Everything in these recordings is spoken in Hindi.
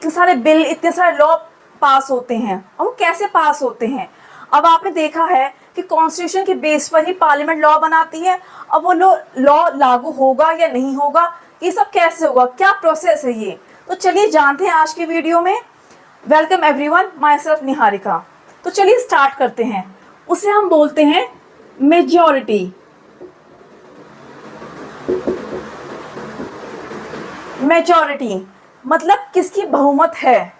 इतने सारे बिल, इतने सारे लॉ पास होते हैं, और वो कैसे पास होते हैं? अब आपने देखा है कि कॉन्स्टिट्यूशन के बेस पर ही पार्लियामेंट लॉ बनाती है। अब वो लॉ लागू होगा या नहीं होगा, ये सब कैसे होगा, क्या प्रोसेस है ये? तो चलिए जानते हैं आज की वीडियो में। Welcome everyone, my self Niharika. तो चलिए स्टार्ट करते हैं। उसे हम बोलते हैं मेजॉरिटी। मेजॉरिटी मतलब किसकी बहुमत है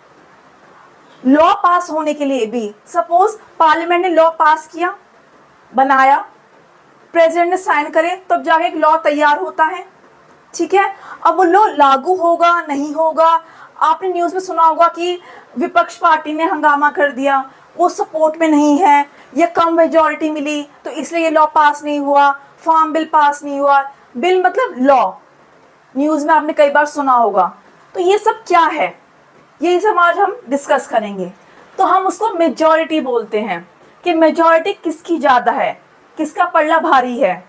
लॉ पास होने के लिए भी। सपोज पार्लियामेंट ने लॉ पास किया, बनाया, प्रेसिडेंट ने साइन करे, तब जाके एक लॉ तैयार होता है। ठीक है, अब वो लॉ लागू होगा नहीं होगा, आपने न्यूज़ में सुना होगा कि विपक्ष पार्टी ने हंगामा कर दिया, वो सपोर्ट में नहीं है, या कम मेजॉरिटी मिली तो इसलिए ये लॉ पास नहीं हुआ, फार्म बिल पास नहीं हुआ। बिल मतलब लॉ, न्यूज़ में आपने कई बार सुना होगा। तो ये सब क्या है, ये सब आज हम डिस्कस करेंगे। तो हम उसको मेजॉरिटी बोलते हैं कि मेजॉरिटी किसकी ज़्यादा है, किसका पल्ला भारी है।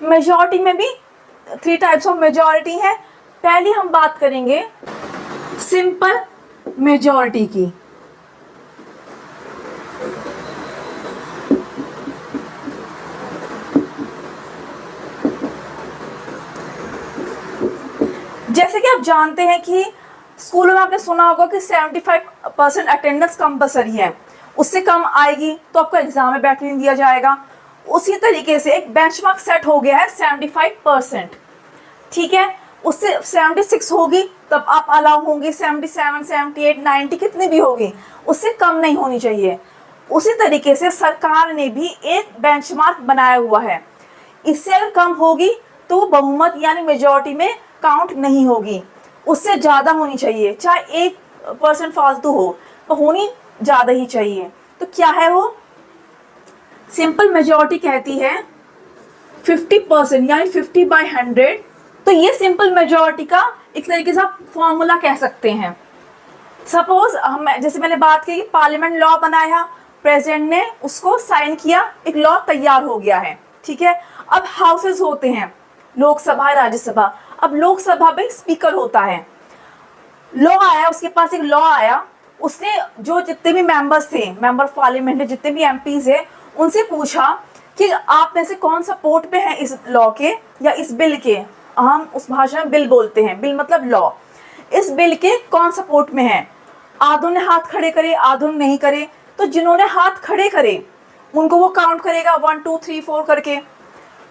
मेजॉरिटी में भी 3 टाइप्स ऑफ मेजॉरिटी है। पहली हम बात करेंगे सिंपल मेजॉरिटी की। जैसे कि आप जानते हैं कि स्कूलों में आपने सुना होगा कि 75% अटेंडेंस कंपलसरी है, उससे कम आएगी तो आपको एग्जाम में बैठने दिया जाएगा। उसी तरीके से एक बेंचमार्क सेट हो गया है 75%। ठीक है, उससे 76 होगी तब आप अलाउ होंगे, 77, 78, 90 कितनी भी होगी, उससे कम नहीं होनी चाहिए। उसी तरीके से सरकार ने भी एक बेंचमार्क बनाया हुआ है, इससे अगर कम होगी तो बहुमत यानी मेजॉरिटी में काउंट नहीं होगी, उससे ज़्यादा होनी चाहिए। चाहे 1% फालतू हो तो होनी ज़्यादा ही चाहिए। तो क्या है वो? सिंपल मेजॉरिटी कहती है 50% यानी 50/100। तो ये सिंपल मेजॉरिटी का एक तरीके से आप फॉर्मूला कह सकते हैं। सपोज हम, जैसे मैंने बात की, पार्लियामेंट लॉ बनाया, प्रेसिडेंट ने उसको साइन किया, एक लॉ तैयार हो गया है। ठीक है, अब हाउसेस होते हैं, लोकसभा, राज्यसभा। अब लोकसभा में स्पीकर होता है, लॉ आया, उसके पास एक लॉ आया, उसने जो जितने भी मेंबर्स थे, मेंबर ऑफ पार्लियामेंट, जितने भी एमपीज है, उनसे पूछा कि आप में से कौन सपोर्ट पे है इस लॉ के या इस बिल के। हम उस भाषा में बिल बोलते हैं, बिल मतलब लॉ। इस बिल के कौन सपोर्ट में है? आधों ने हाथ खड़े करे, आधों ने नहीं करे। तो जिन्होंने हाथ खड़े करे उनको वो काउंट करेगा 1 2 3 4 करके।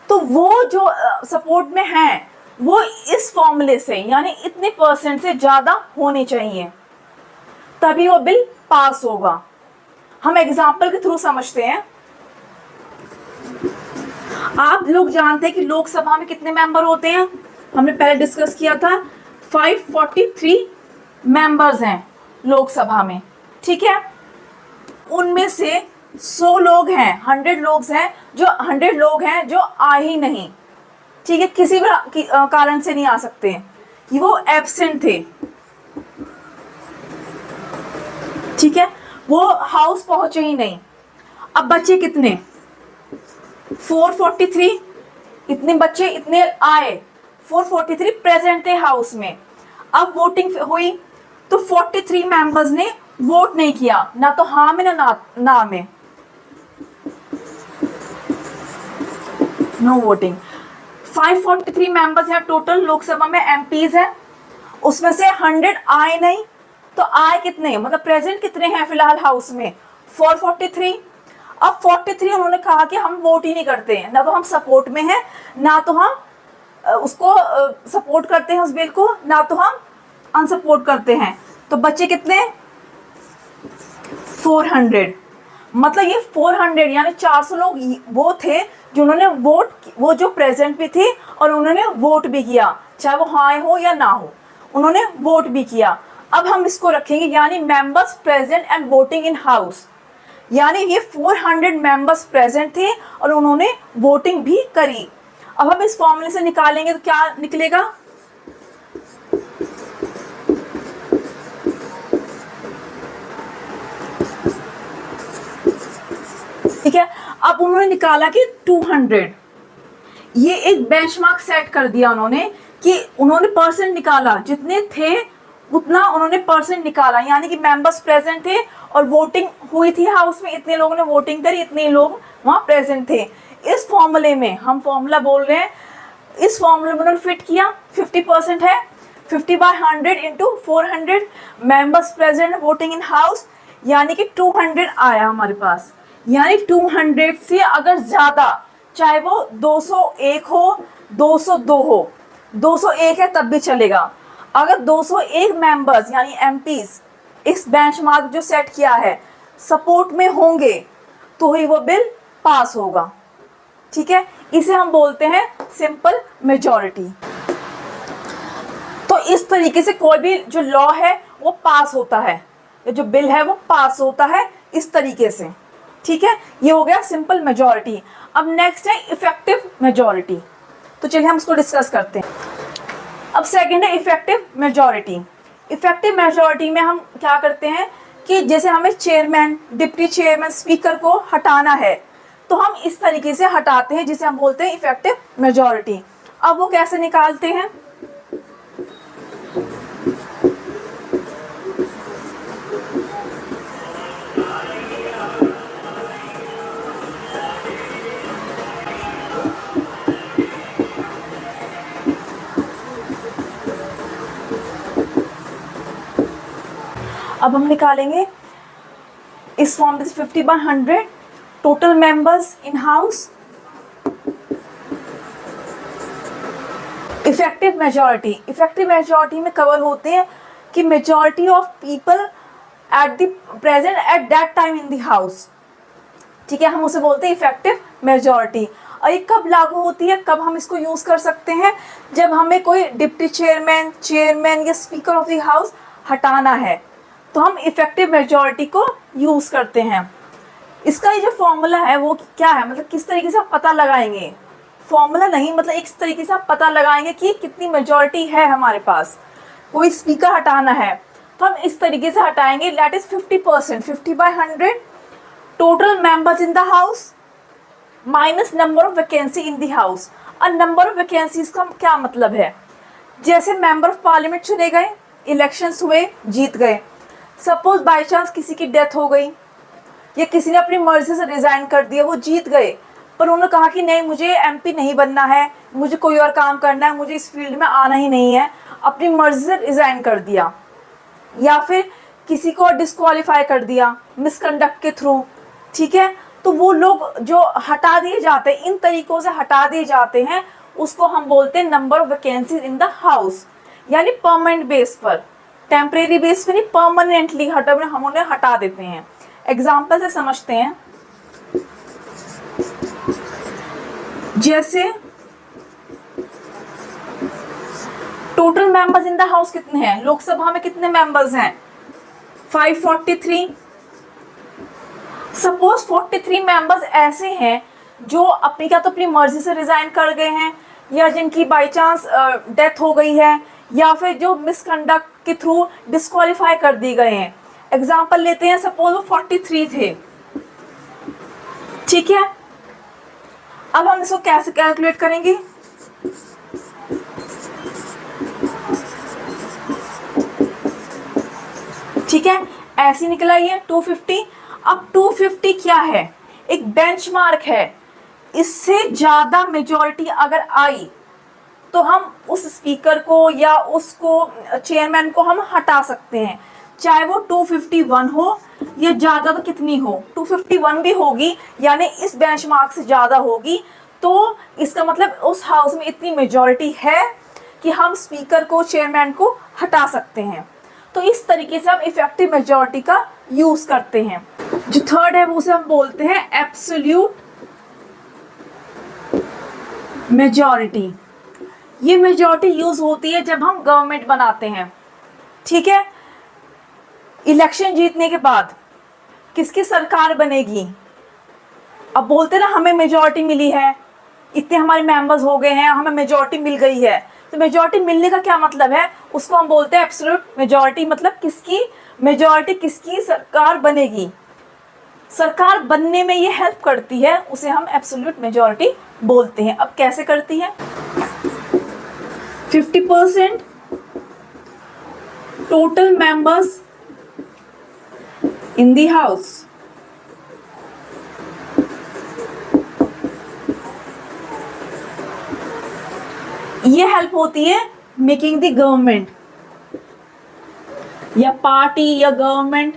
तो वो जो सपोर्ट में है वो इस फॉर्मूले से यानी इतने % से ज़्यादा होने चाहिए, तभी वो बिल पास होगा। हम एग्जाम्पल के थ्रू समझते हैं। आप लोग जानते हैं कि लोकसभा में कितने मेंबर होते हैं? हमने पहले डिस्कस किया था, 543 मेंबर्स हैं लोकसभा में। ठीक है, उनमें से 100 लोग हैं, 100 लोग हैं जो आ ही नहीं। ठीक है, किसी भी कारण से नहीं आ सकते, वो एब्सेंट थे। ठीक है, वो हाउस पहुंचे ही नहीं। अब बच्चे कितने? 443। इतने बच्चे, इतने आए, 443 प्रेजेंट थे हाउस में। अब वोटिंग हुई तो 43 मेंबर्स ने वोट नहीं किया, ना तो हाँ में ना में, नो वोटिंग। 543 मेंबर्स हैं टोटल लोकसभा में, एमपीज हैं, उसमें से 100 आए नहीं। तो आए कितने, मतलब प्रेजेंट कितने हैं फिलहाल हाउस में? 443। अब 43 उन्होंने कहा कि हम वोट ही नहीं करते हैं, ना तो हम सपोर्ट में हैं, ना तो हम उसको सपोर्ट करते हैं उस बिल को, ना तो हम अनसपोर्ट करते हैं। तो बच्चे कितने? 400। मतलब ये 400 यानी 400 लोग वो थे जिन्होंने वोट, वो जो प्रेजेंट भी थे और उन्होंने वोट भी किया, चाहे वो हाँ हो या ना हो, उन्होंने वोट भी किया। अब हम इसको रखेंगे यानी members present and voting in house, यानी ये 400 मेंबर्स प्रेजेंट थे और उन्होंने वोटिंग भी करी। अब हम इस फॉर्मूले से निकालेंगे तो क्या निकलेगा? ठीक है, अब उन्होंने निकाला कि 200, ये एक बेंचमार्क सेट कर दिया उन्होंने कि उन्होंने परसेंट निकाला, जितने थे उतना उन्होंने परसेंट निकाला, यानी कि मेंबर्स प्रेजेंट थे और वोटिंग हुई थी हाउस में, इतने लोगों ने वोटिंग करी, इतने लोग वहाँ प्रेजेंट थे। इस फॉर्मूले में हम फॉर्मूला बोल रहे हैं, इस फॉर्मूले में उन्होंने फिट किया 50% है, 50/100 into 400 members present voting in house, यानी कि 200 आया हमारे पास। यानी 200 से अगर ज़्यादा, चाहे वो 201 हो, 202 हो, 201 है तब भी चलेगा, अगर 201 मेंबर्स यानी एमपीज इस बेंचमार्क जो सेट किया है सपोर्ट में होंगे तो ही वो बिल पास होगा। ठीक है, इसे हम बोलते हैं सिंपल मेजॉरिटी। तो इस तरीके से कोई भी जो लॉ है वो पास होता है, जो बिल है वो पास होता है इस तरीके से। ठीक है, ये हो गया सिंपल मेजॉरिटी। अब नेक्स्ट है इफेक्टिव मेजॉरिटी, तो चलिए हम इसको डिस्कस करते हैं। अब सेकंड है इफेक्टिव मेजॉरिटी। इफेक्टिव मेजॉरिटी में हम क्या करते हैं कि जैसे हमें चेयरमैन, डिप्टी चेयरमैन, स्पीकर को हटाना है तो हम इस तरीके से हटाते हैं जिसे हम बोलते हैं इफेक्टिव मेजॉरिटी। अब वो कैसे निकालते हैं, अब हम निकालेंगे इस फॉर्म से 50/100 total members in house. Effective majority, effective majority में कवर होते हैं कि majority of people at the present at that time in the house. ठीक है, हम उसे बोलते हैं इफेक्टिव मेजॉरिटी। और ये कब लागू होती है, कब हम इसको यूज़ कर सकते हैं, जब हमें कोई डिप्टी चेयरमैन, चेयरमैन या स्पीकर ऑफ द हाउस हटाना है तो हम इफेक्टिव मेजॉरिटी को यूज़ करते हैं। इसका ये जो फॉर्मूला है वो क्या है, मतलब किस तरीके से आप पता लगाएंगे, फॉर्मूला नहीं, मतलब इस तरीके से आप पता लगाएंगे कि कितनी मेजॉरिटी है हमारे पास। कोई स्पीकर हटाना है तो हम इस तरीके से हटाएंगे, that is 50%, 50/100 total members in the house minus number of vacancy in the house. और नंबर ऑफ वैकेंसीज का क्या मतलब है, जैसे मेंबर ऑफ पार्लियामेंट चुने गए, इलेक्शंस हुए, जीत गए, सपोज बाई चांस किसी की डेथ हो गई या किसी ने अपनी मर्जी से रिज़ाइन कर दिया, वो जीत गए पर उन्होंने कहा कि नहीं मुझे एमपी नहीं बनना है, मुझे कोई और काम करना है, मुझे इस फील्ड में आना ही नहीं है, अपनी मर्जी से रिज़ाइन कर दिया, या फिर किसी को डिस्क्वालीफाई कर दिया मिसकंडक्ट के थ्रू। ठीक है, तो वो लोग जो हटा दिए जाते हैं, इन तरीक़ों से हटा दिए जाते हैं, उसको हम बोलते हैं number of vacancies in the house. यानी परमानेंट बेस पर, टेम्परेरी बेस पे नहीं, परमानेंटली हम उन्हें हटा देते हैं। एग्जाम्पल से समझते हैं, जैसे total members in the house कितने हैं, लोकसभा में कितने मेंबर्स हैं, 543। सपोज 43 मेंबर्स ऐसे हैं जो अपनी क्या तो अपनी मर्जी से रिजाइन कर गए हैं, या जिनकी बाई चांस डेथ हो गई है, या फिर जो मिसकंडक्ट के थ्रू डिस्क्वालीफाई कर दिए गए हैं। एग्जाम्पल लेते हैं, सपोज वो 43 थे। ठीक है, अब हम इसको कैसे कैलकुलेट करेंगे, ठीक है, ऐसे निकला ये 250। अब 250 क्या है, एक बेंचमार्क है, इससे ज़्यादा मेजॉरिटी अगर आई तो हम उस स्पीकर को या उसको चेयरमैन को हम हटा सकते हैं, चाहे वो 251 हो या ज़्यादा तो कितनी हो, 251 भी होगी, यानी इस बेंचमार्क से ज़्यादा होगी, तो इसका मतलब उस हाउस में इतनी मेजॉरिटी है कि हम स्पीकर को, चेयरमैन को हटा सकते हैं। तो इस तरीके से हम इफेक्टिव मेजॉरिटी का यूज़ करते हैं। जो थर्ड है वो उसे हम बोलते हैं एब्सोल्यूट मेजॉरिटी। ये मेजॉरिटी यूज़ होती है जब हम गवर्नमेंट बनाते हैं। ठीक है, इलेक्शन जीतने के बाद किसकी सरकार बनेगी, अब बोलते ना हमें मेजॉरिटी मिली है, इतने हमारे मेंबर्स हो गए हैं, हमें मेजॉरिटी मिल गई है, तो मेजॉरिटी मिलने का क्या मतलब है, उसको हम बोलते हैं एब्सोल्यूट मेजॉरिटी। मतलब किसकी मेजॉरिटी, किसकी सरकार बनेगी, सरकार बनने में ये हेल्प करती है, उसे हम एब्सोल्यूट मेजॉरिटी बोलते हैं। अब कैसे करती है, 50% total members in the house. ये हेल्प होती है मेकिंग द गवर्नमेंट, या पार्टी या गवर्नमेंट,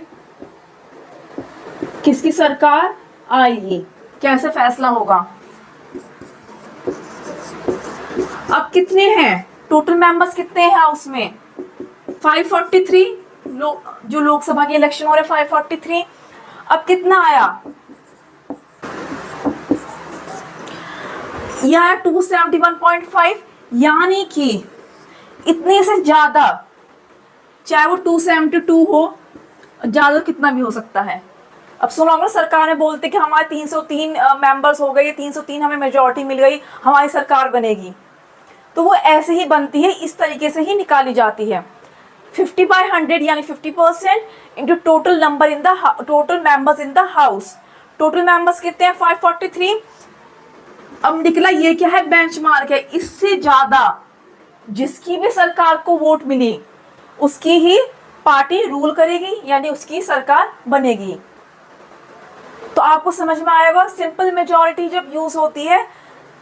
किसकी सरकार आएगी, कैसे फैसला होगा। अब कितने हैं टोटल मेंबर्स, कितने हैं हाउस में? 543 जो लोकसभा के इलेक्शन हो रहे 543। अब कितना आया? यह 271.5, यानी कि इतने से ज्यादा, चाहे वो 272 हो, ज्यादा कितना भी हो सकता है। अब सुनो, सरकार ने बोलते कि हमारे 303 मेंबर्स हो गए, 303 हमें मेजोरिटी मिल गई, हमारी सरकार बनेगी, तो वो ऐसे ही बनती है, इस तरीके से ही निकाली जाती है। 50/100 यानी 50% into total number in the total members in the house. Total members कितने हैं? 543। अब निकला ये क्या है? बेंचमार्क है। इससे ज्यादा जिसकी भी सरकार को वोट मिली उसकी ही पार्टी रूल करेगी, यानी उसकी सरकार बनेगी। तो आपको समझ में आएगा सिंपल मेजॉरिटी जब यूज होती है,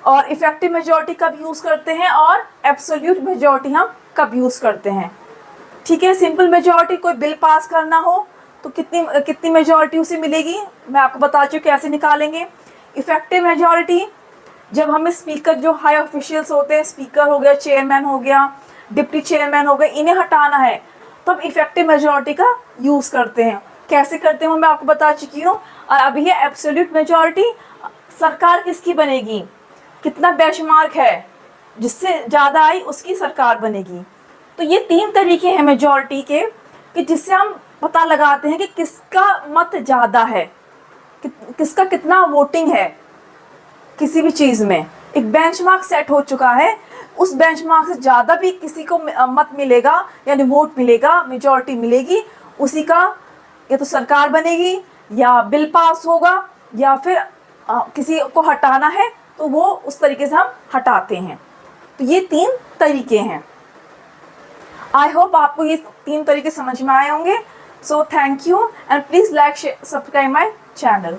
और इफेक्टिव मेजॉरिटी कब यूज करते हैं, और एब्सोल्यूट मेजॉरिटी हम कब यूज करते हैं। ठीक है, सिंपल मेजॉरिटी कोई बिल पास करना हो तो कितनी मेजॉरिटी उसे मिलेगी, मैं आपको बता चुकी कैसे निकालेंगे। इफेक्टिव मेजॉरिटी जब हमें स्पीकर, जो हाई ऑफिशियल्स होते हैं, स्पीकर हो गया, चेयरमैन हो गया, डिप्टी चेयरमैन हो गए, इन्हें हटाना है तो हम इफेक्टिव मेजॉरिटी का यूज करते हैं। कैसे करते हैं मैं आपको बता चुकी हूँ। और अभी है एब्सोल्यूट मेजॉरिटी, सरकार किसकी बनेगी, कितना बेंचमार्क है, जिससे ज़्यादा आई उसकी सरकार बनेगी। तो ये 3 तरीके हैं मेजॉरिटी के, कि जिससे हम पता लगाते हैं कि किसका मत ज़्यादा है, किसका कितना वोटिंग है किसी भी चीज़ में। एक बेंचमार्क सेट हो चुका है, उस बेंचमार्क से ज़्यादा भी किसी को मत मिलेगा, यानी वोट मिलेगा, मेजॉरिटी मिलेगी, उसी का या तो सरकार बनेगी, या बिल पास होगा, या फिर किसी को हटाना है तो वो उस तरीके से हम हटाते हैं। तो ये 3 तरीके हैं। आई होप आपको ये 3 तरीके समझ में आए होंगे। So thank you, and please like, subscribe my channel.